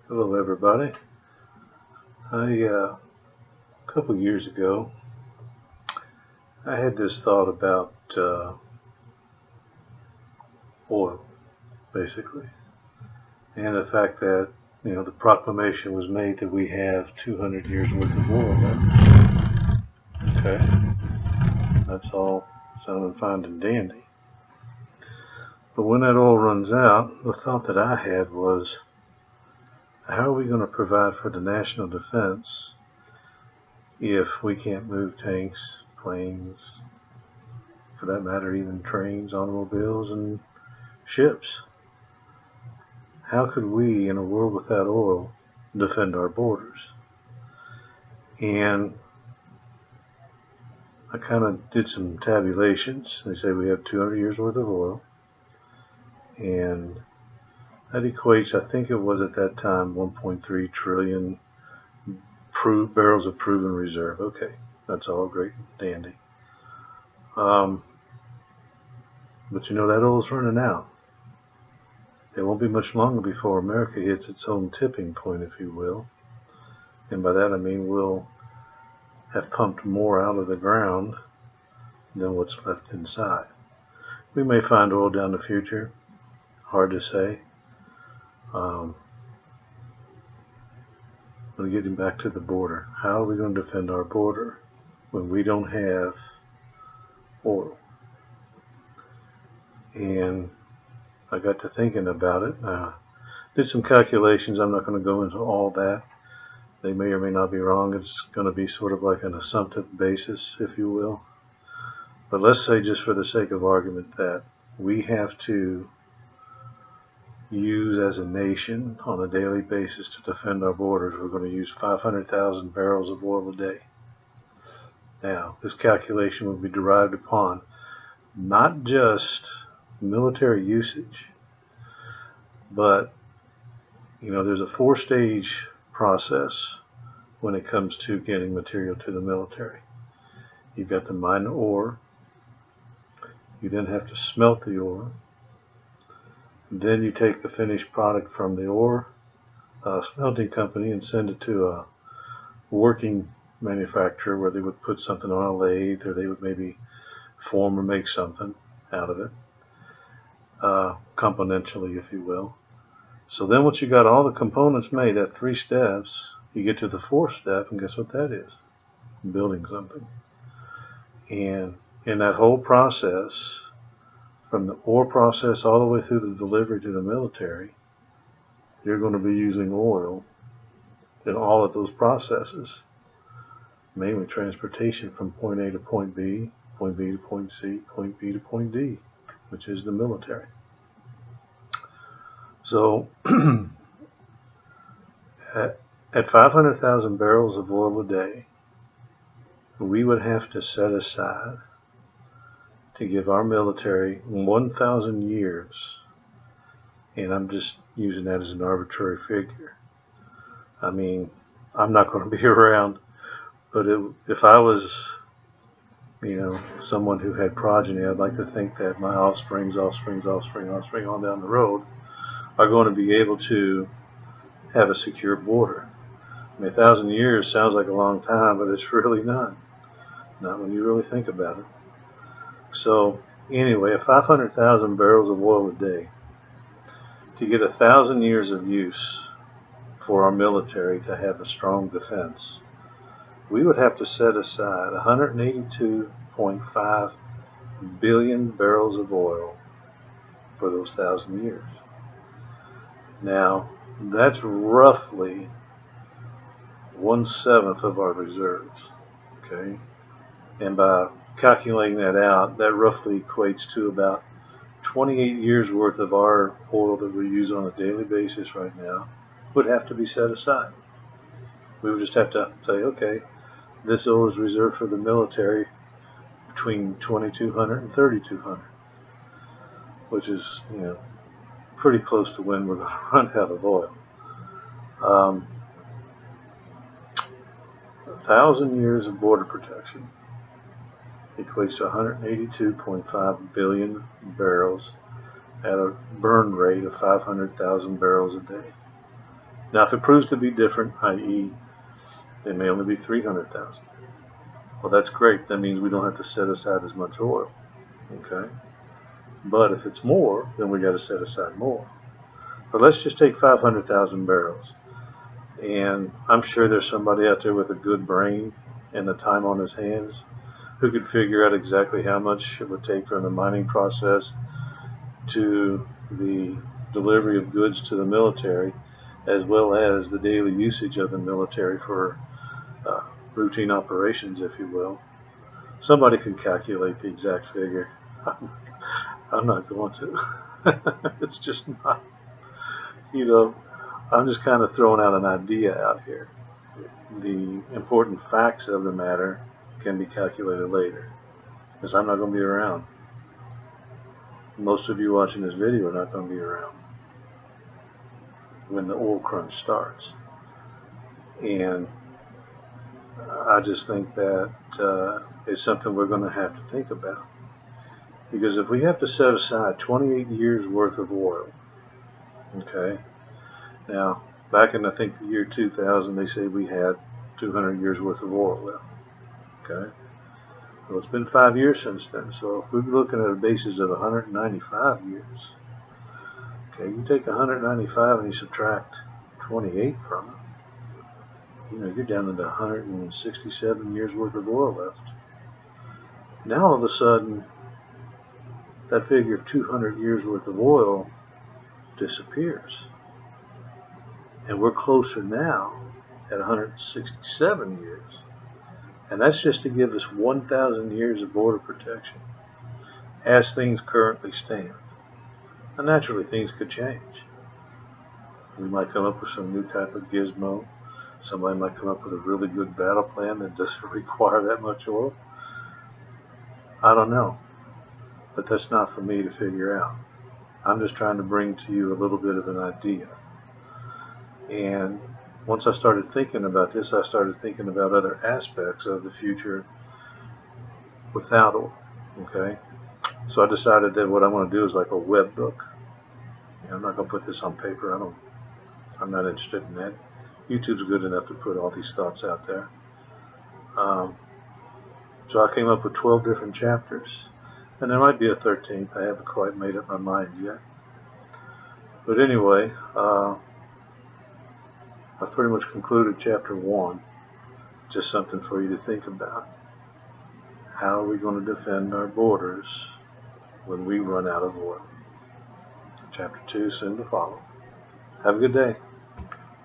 Hello, everybody. A couple years ago, I had this thought about oil, basically, and the fact that the proclamation was made that we have 200 years worth of oil left. Okay, that's all sounding fine and dandy. But when that oil runs out, the thought that I had was, how are we going to provide for the national defense if we can't move tanks, planes, for that matter, even trains, automobiles, and ships? How could we, in a world without oil, defend our borders? And I kind of did some tabulations. They say we have 200 years worth of oil, and that equates, I think it was at that time, 1.3 trillion barrels of proven reserve. Okay, that's all great and dandy. But that oil's running out. It won't be much longer before America hits its own tipping point, if you will. And by that I mean we'll have pumped more out of the ground than what's left inside. We may find oil down the future, hard to say. But getting back to the border, how are we going to defend our border when we don't have oil? And I got to thinking about it. Did some calculations. I'm not going to go into all that. They may or may not be wrong. It's going to be sort of like an assumptive basis, if you will. But let's say, just for the sake of argument, that we have to use as a nation on a daily basis to defend our borders, we're going to use 500,000 barrels of oil a day. Now, this calculation will be derived upon not just military usage, but there's a 4-stage process when it comes to getting material to the military. You've got to mine the ore. You then have to smelt the ore. Then you take the finished product from the ore smelting company and send it to a working manufacturer where they would put something on a lathe, or they would maybe form or make something out of it, componentially, if you will. So then once you got all the components made at 3 steps, you get to the 4th step, and guess what that is? Building something. And in that whole process, from the ore process all the way through the delivery to the military, you're going to be using oil in all of those processes, mainly transportation from point A to point B, point B to point C, point B to point D, which is the military. So at 500,000 barrels of oil a day, we would have to set aside to give our military 1,000 years, and I'm just using that as an arbitrary figure. I mean, I'm not going to be around, but if I was, someone who had progeny, I'd like to think that my offspring on down the road are going to be able to have a secure border. I mean, 1,000 years sounds like a long time, but it's really not when you really think about it. So anyway, 500,000 barrels of oil a day to get 1,000 years of use for our military to have a strong defense, we would have to set aside 182.5 billion barrels of oil for those 1,000 years. Now, that's roughly 1/7 of our reserves. Okay, and by calculating that out, that roughly equates to about 28 years worth of our oil that we use on a daily basis right now would have to be set aside. We would just have to say, okay, this oil is reserved for the military between 2,200 and 3,200, which is, pretty close to when we're going to run out of oil. 1,000 years of border protection equates to 182.5 billion barrels at a burn rate of 500,000 barrels a day. Now, if it proves to be different, i.e., it may only be 300,000. Well, that's great. That means we don't have to set aside as much oil. Okay. But if it's more, then we got to set aside more. But let's just take 500,000 barrels. And I'm sure there's somebody out there with a good brain and the time on his hands who could figure out exactly how much it would take from the mining process to the delivery of goods to the military, as well as the daily usage of the military for routine operations, if you will. Somebody can calculate the exact figure. I'm not going to. It's just not. You know, I'm just kind of throwing out an idea out here. The important facts of the matter can be calculated later, because I'm not going to be around. Most of you watching this video are not going to be around when the oil crunch starts. And I just think that is something we're going to have to think about. Because if we have to set aside 28 years worth of oil, okay, now back in I think the year 2000, they say we had 200 years worth of oil left, okay. Well, it's been 5 years since then, so if we're looking at a basis of 195 years, okay, you take 195 and you subtract 28 from it, you're down to 167 years worth of oil left. Now all of a sudden, that figure of 200 years worth of oil disappears. And we're closer now at 167 years. And that's just to give us 1,000 years of border protection as things currently stand. And naturally, things could change. We might come up with some new type of gizmo. Somebody might come up with a really good battle plan that doesn't require that much oil. I don't know. But that's not for me to figure out. I'm just trying to bring to you a little bit of an idea. And once I started thinking about this, I started thinking about other aspects of the future without oil. Okay? So I decided that what I want to do is like a web book. I'm not going to put this on paper. I'm not interested in that. YouTube's good enough to put all these thoughts out there. So I came up with 12 different chapters. And there might be a 13th. I haven't quite made up my mind yet. But anyway, I pretty much concluded chapter 1. Just something for you to think about. How are we going to defend our borders when we run out of oil? Chapter 2 soon to follow. Have a good day.